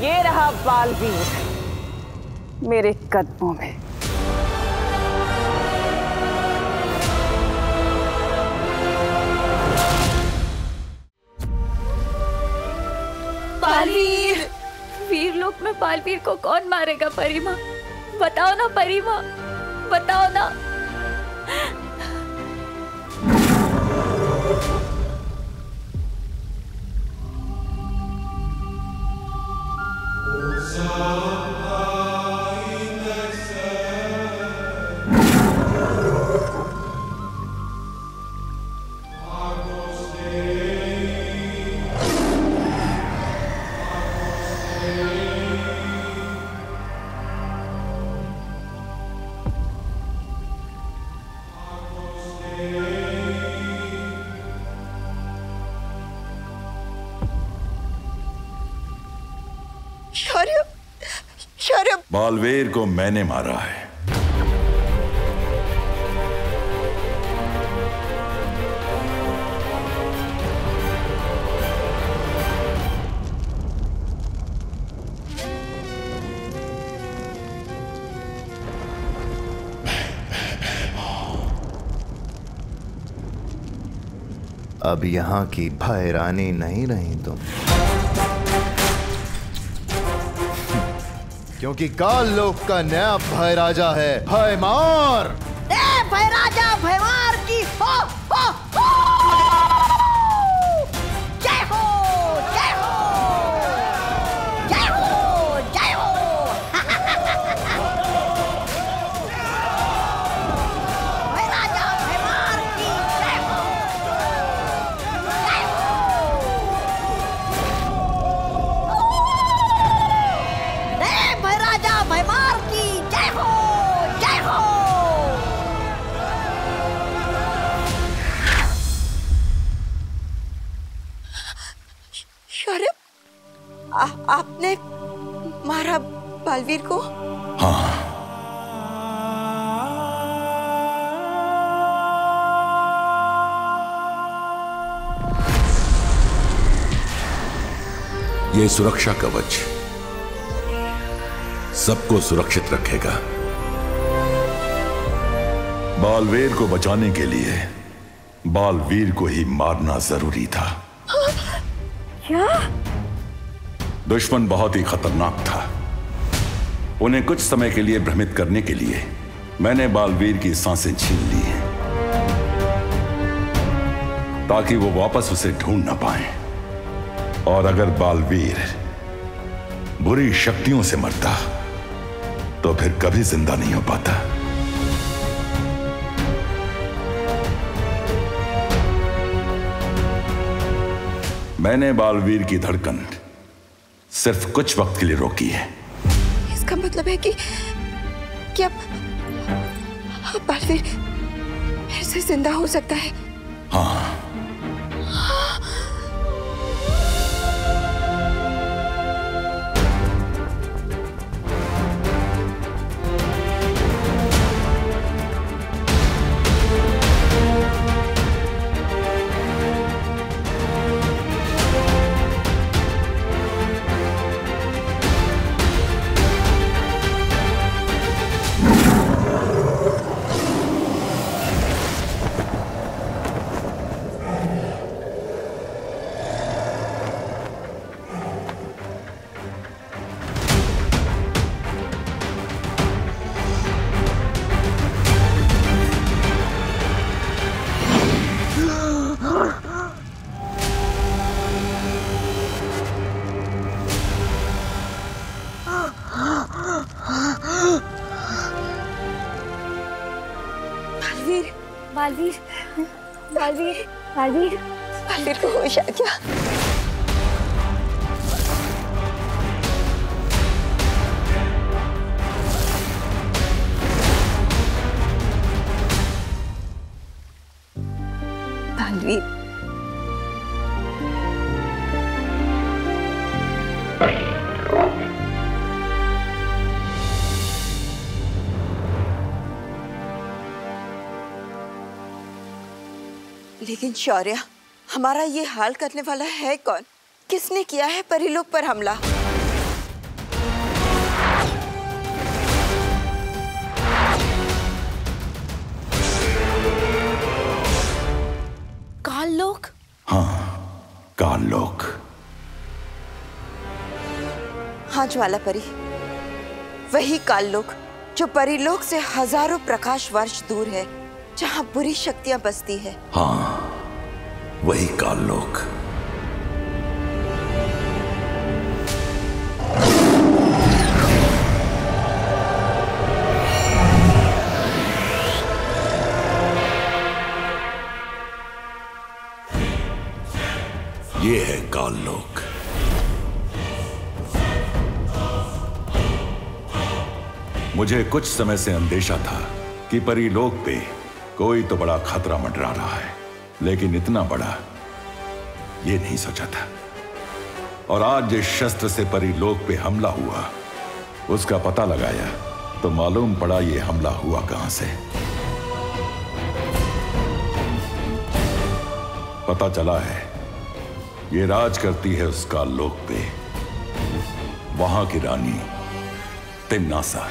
ये रहा बालवीर मेरे कदमों में। बालवीर, वीरलोक में बालवीर को कौन मारेगा? परिमा, बताओ ना परिमा, बताओ ना। बालवीर को मैंने मारा है। अब यहाँ की भय रानी नहीं रही तुम, क्योंकि काल लोक का नया भय राजा है, भयमार। भय राजा भयमार की हो, हो, हो। जय हो, जय हो, जय हो, जय हो। भय राजा भयमार की जय हो, जय हो। भय राजा भयमार की जय हो, जय हो। आपने मारा बालवीर को? हाँ। ये सुरक्षा कवच सबको सुरक्षित रखेगा। बालवीर को बचाने के लिए बालवीर को ही मारना जरूरी था। क्या? दुश्मन बहुत ही खतरनाक था। उन्हें कुछ समय के लिए भ्रमित करने के लिए मैंने बालवीर की सांसें छीन ली हैं, ताकि वो वापस उसे ढूंढ न पाए। और अगर बालवीर बुरी शक्तियों से मरता तो फिर कभी जिंदा नहीं हो पाता। मैंने बालवीर की धड़कन सिर्फ कुछ वक्त के लिए रोकी है। इसका मतलब है कि अब बालवीर फिर से जिंदा हो सकता है? हाँ। बालवीर, बालवीर, बालवीर, बालवीर को होश आ गया। बालवीर, लेकिन शौर्य, हमारा ये हाल करने वाला है कौन? किसने किया है परीलोक पर हमला? काल लोक? हाँ, काल लोक। हाँ ज्वाला परी, वही काल लोक जो परीलोक से हजारों प्रकाश वर्ष दूर है, जहाँ बुरी शक्तियां बसती है। हाँ, वही काल लोक। ये है काल लोक। मुझे कुछ समय से अंदेशा था कि परीलोक पे कोई तो बड़ा खतरा मंडरा रहा है, लेकिन इतना बड़ा ये नहीं सोचा था। और आज जिस शस्त्र से परीलोक पे हमला हुआ, उसका पता लगाया तो मालूम पड़ा ये हमला हुआ कहां से। पता चला है ये राज करती है उस काल लोक पे वहां की रानी तिम्नासा।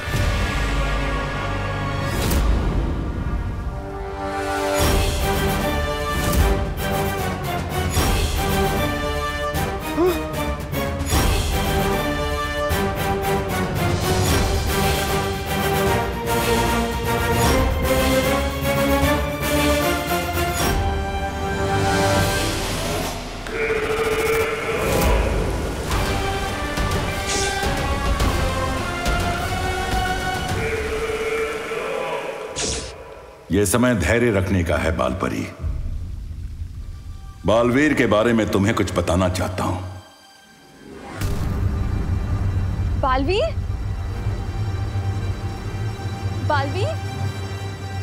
यह समय धैर्य रखने का है बालपरी। बालवीर के बारे में तुम्हें कुछ बताना चाहता हूं। बालवीर? बालवीर?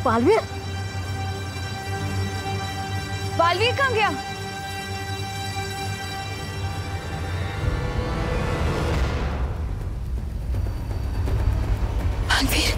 बालवीर? बालवीर कहां गया? बालवीर?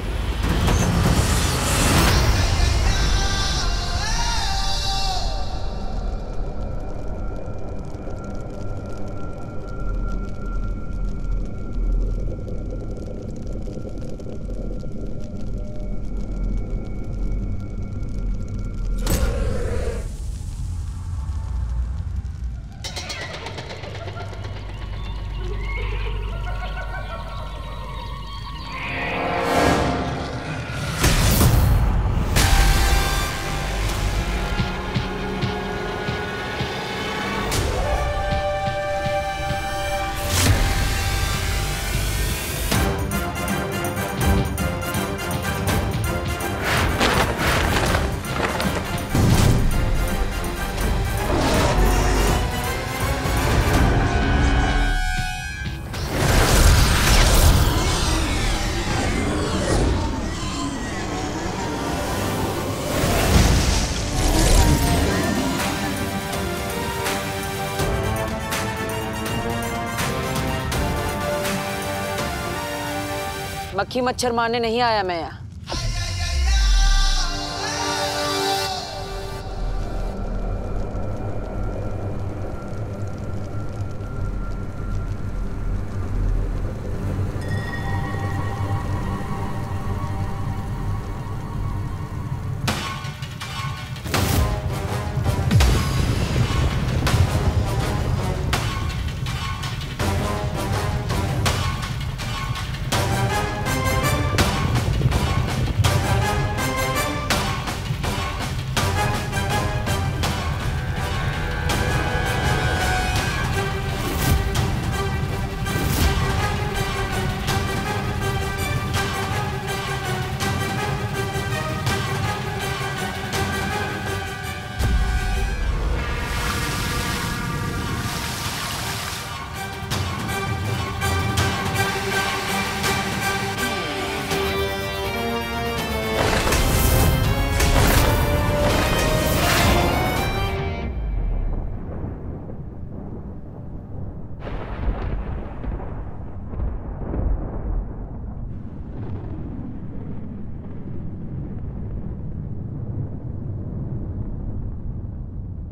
मक्खी मच्छर मारने नहीं आया मैं यहाँ।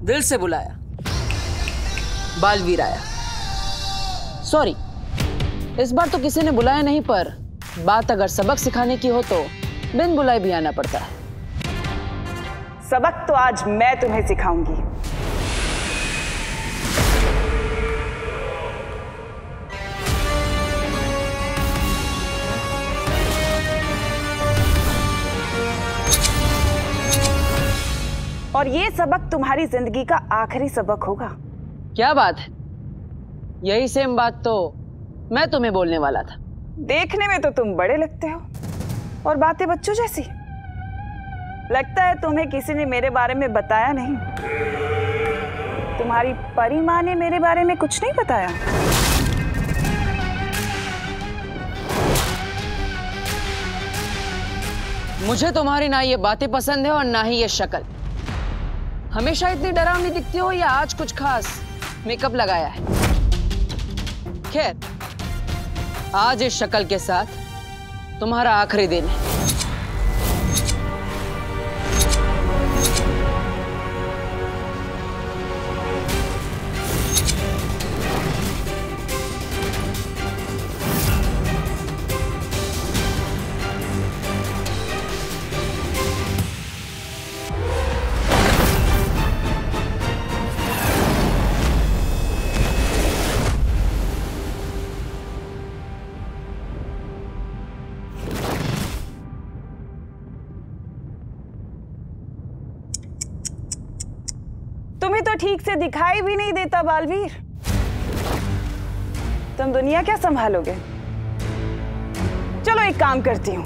दिल से बुलाया, बालवीर आया। सॉरी, इस बार तो किसी ने बुलाया नहीं, पर बात अगर सबक सिखाने की हो तो बिन बुलाए भी आना पड़ता है। सबक तो आज मैं तुम्हें सिखाऊंगी। और ये सबक तुम्हारी जिंदगी का आखिरी सबक होगा। क्या बात है, यही सेम बात तो मैं तुम्हें बोलने वाला था। देखने में तो तुम बड़े लगते हो और बातें बच्चों जैसी। लगता है तुम्हें किसी ने मेरे बारे में बताया नहीं। तुम्हारी परी माँ ने मेरे बारे में कुछ नहीं बताया। मुझे तुम्हारी ना ये बातें पसंद है और ना ही ये शक्ल। हमेशा इतनी डरावनी दिखती हो या आज कुछ खास मेकअप लगाया है? खैर, आज इस शक्ल के साथ तुम्हारा आखिरी दिन है। तुम्हें तो ठीक से दिखाई भी नहीं देता बालवीर। तुम दुनिया क्या संभालोगे? चलो एक काम करती हूँ,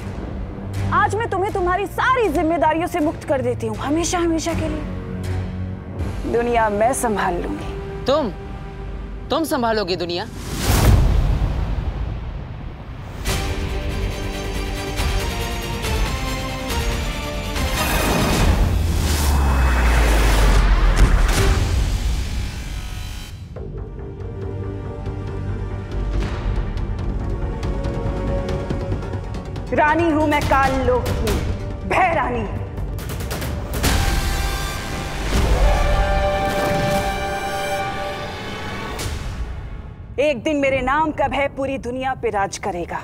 आज मैं तुम्हें तुम्हारी सारी जिम्मेदारियों से मुक्त कर देती हूँ, हमेशा हमेशा के लिए। दुनिया मैं संभाल लूंगी। तुम संभालोगी दुनिया? रानी हूं मैं काल लोक की, भय रानी। एक दिन मेरे नाम का भय पूरी दुनिया पे राज करेगा।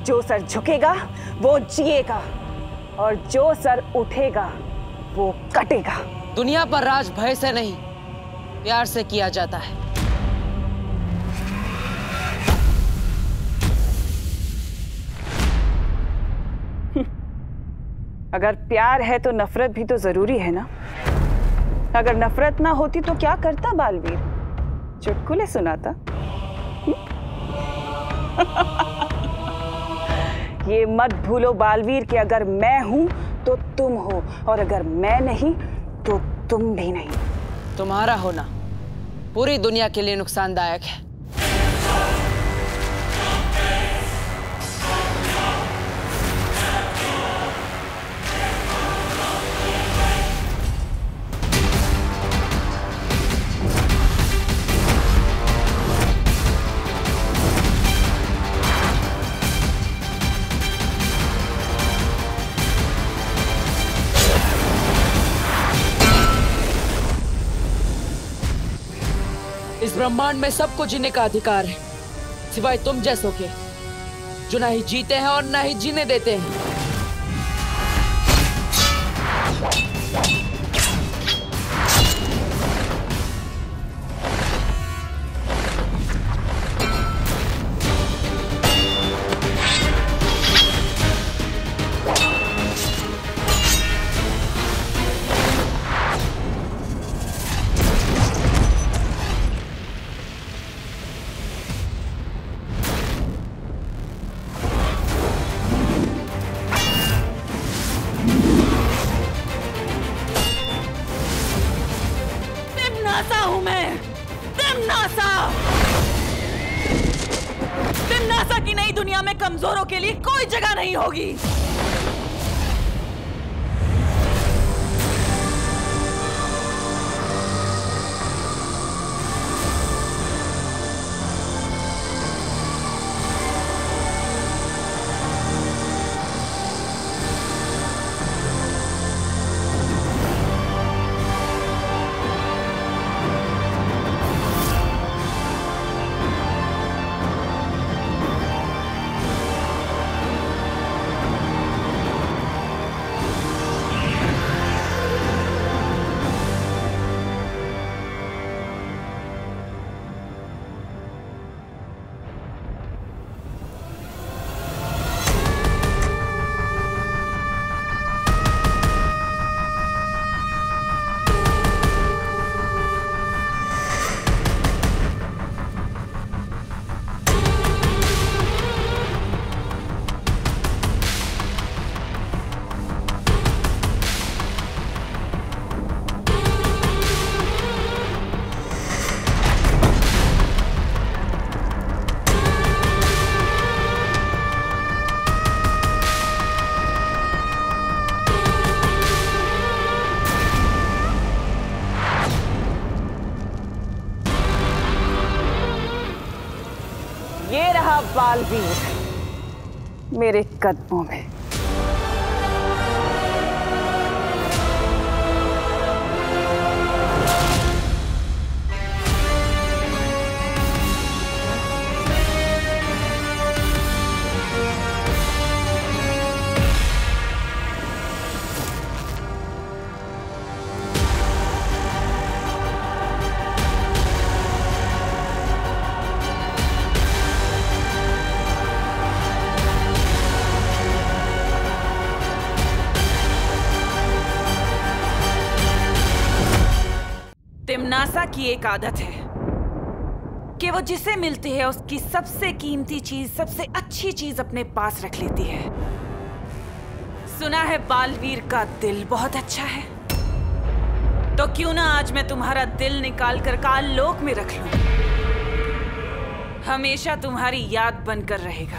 जो सर झुकेगा वो जिएगा और जो सर उठेगा वो कटेगा। दुनिया पर राज भय से नहीं, प्यार से किया जाता है। अगर प्यार है तो नफरत भी तो जरूरी है ना। अगर नफरत ना होती तो क्या करता बालवीर? चुटकुले सुनाता? ये मत भूलो बालवीर कि अगर मैं हूं तो तुम हो और अगर मैं नहीं तो तुम भी नहीं। तुम्हारा होना पूरी दुनिया के लिए नुकसानदायक है। इस ब्रह्मांड में सबको जीने का अधिकार है, सिवाय तुम जैसों के, जो ना ही जीते हैं और ना ही जीने देते हैं। हूं मैं, तिमनासा की नई दुनिया में कमजोरों के लिए कोई जगह नहीं होगी। ये रहा बालवीर मेरे कदमों में। तिम्नासा की एक आदत है कि वो जिसे मिलती है उसकी सबसे कीमती चीज, सबसे अच्छी चीज अपने पास रख लेती है। सुना है बालवीर का दिल बहुत अच्छा है, तो क्यों ना आज मैं तुम्हारा दिल निकाल कर काल लोक में रख लूं। हमेशा तुम्हारी याद बनकर रहेगा।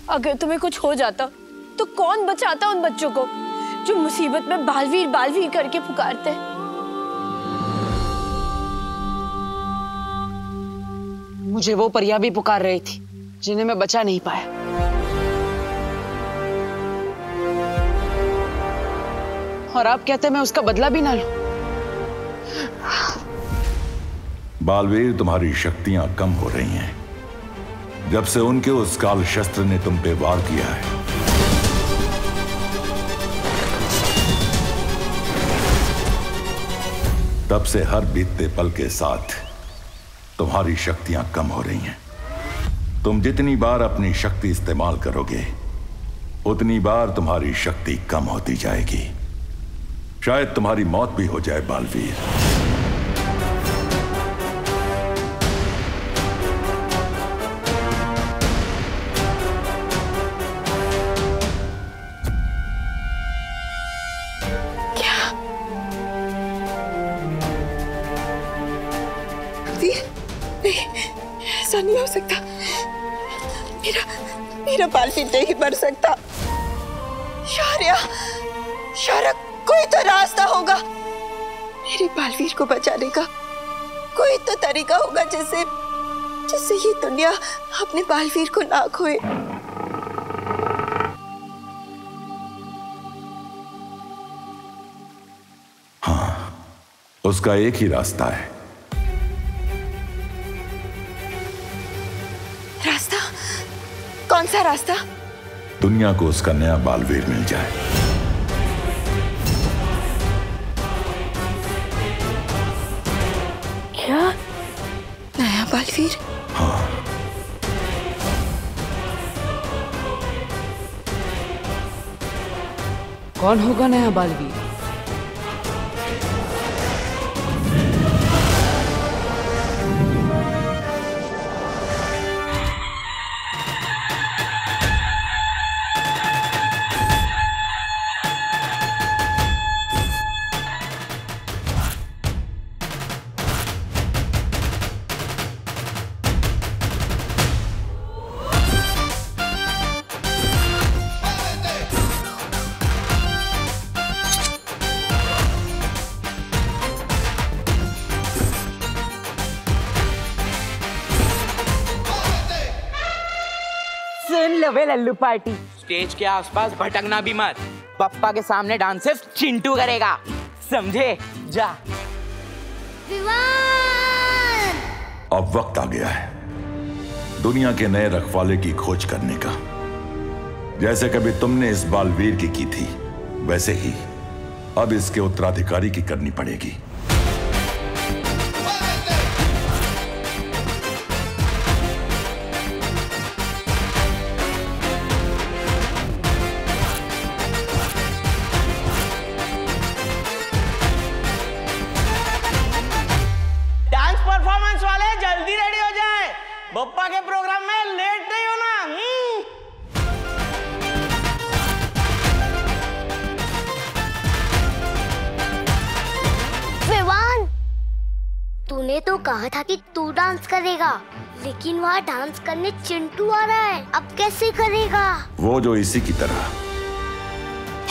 अगर तुम्हें कुछ हो जाता तो कौन बचाता उन बच्चों को जो मुसीबत में बालवीर बालवीर करके पुकारते हैं? मुझे वो परियां भी पुकार रही थी जिन्हें मैं बचा नहीं पाया। और आप कहते मैं उसका बदला भी ना लूं। बालवीर, तुम्हारी शक्तियां कम हो रही हैं जब से उनके उस काल शस्त्र ने तुम पे वार किया है। तब से हर बीतते पल के साथ तुम्हारी शक्तियां कम हो रही हैं। तुम जितनी बार अपनी शक्ति इस्तेमाल करोगे उतनी बार तुम्हारी शक्ति कम होती जाएगी। शायद तुम्हारी मौत भी हो जाए बालवीर। ऐसा नहीं हो सकता। मेरा बालवीर नहीं मर सकता। शौर्य, कोई तो रास्ता होगा। मेरे बालवीर को बचाने का कोई तो तरीका होगा जिससे ये दुनिया अपने बालवीर को ना खोए। हाँ, उसका एक ही रास्ता है। रास्ता? कौन सा रास्ता? दुनिया को उसका नया बालवीर मिल जाए। क्या? नया बालवीर? हाँ। कौन होगा नया बालवीर? वे लल्लू पार्टी। स्टेज के आसपास भटकना भी मत, पप्पा के सामने डांस सिर्फ चिंटू करेगा, समझे? जा। अब वक्त आ गया है दुनिया के नए रखवाले की खोज करने का। जैसे कभी तुमने इस बालवीर की थी, वैसे ही अब इसके उत्तराधिकारी की करनी पड़ेगी। डांस परफॉर्मेंस वाले जल्दी रेडी हो जाए, बप्पा के प्रोग्राम में लेट नहीं होना। विवान, तूने तो कहा था कि तू डांस करेगा, लेकिन वहाँ डांस करने चिंटू आ रहा है, अब कैसे करेगा? वो जो इसी की तरह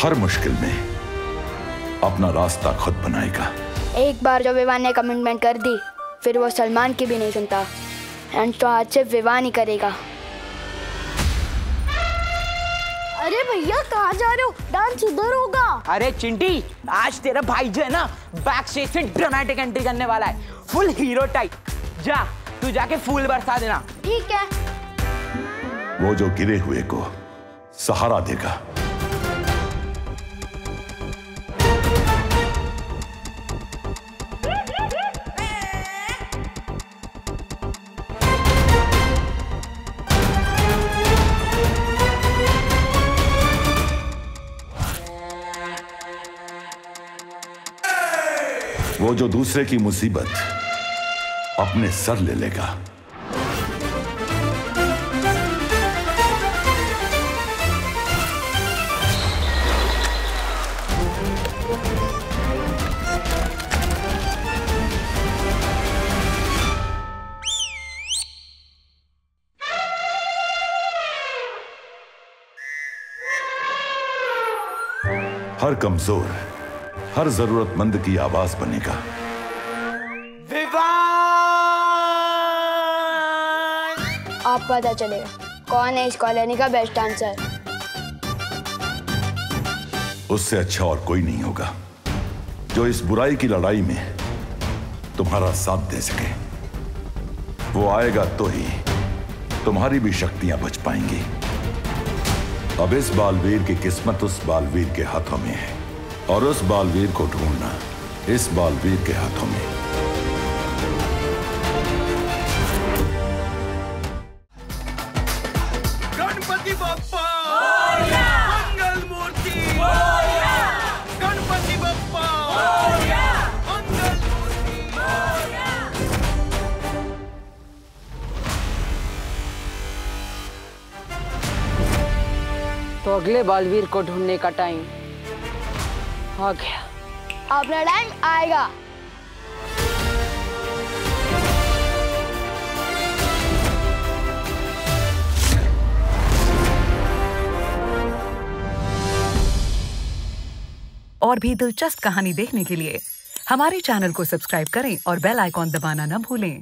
हर मुश्किल में अपना रास्ता खुद बनाएगा। एक बार जो विवान ने कमिटमेंट कर दी, फिर वो सलमान की भी नहीं सुनता। एंड तो आज से विवान ही करेगा। अरे भैया कहाँ जा रहे हो? डांस उधर होगा। अरे चिंटी, आज तेरा भाई जो है ना, बैक स्टेज से ड्रामेटिक एंट्री करने वाला है, फुल हीरो टाइप। जा, तू जाके फूल बरसा देना। ठीक है। वो जो गिरे हुए को सहारा देगा। वो जो दूसरे की मुसीबत अपने सर ले लेगा। हर कमजोर, हर जरूरतमंद की आवाज बनेगा। आप पता चलेगा कौन है इस कॉलोनी का बेस्ट डांसर। उससे अच्छा और कोई नहीं होगा जो इस बुराई की लड़ाई में तुम्हारा साथ दे सके। वो आएगा तो ही तुम्हारी भी शक्तियां बच पाएंगी। अब इस बालवीर की किस्मत उस बालवीर के हाथों में है, और उस बालवीर को ढूंढना इस बालवीर के हाथों में। गणपति बप्पा मंगल मूर्ति, गणपति बप्पा मंगल मूर्ति। तो अगले बालवीर को ढूंढने का टाइम आ गया। अपना टाइम आएगा। और भी दिलचस्प कहानी देखने के लिए हमारे चैनल को सब्सक्राइब करें और बेल आइकॉन दबाना न भूलें।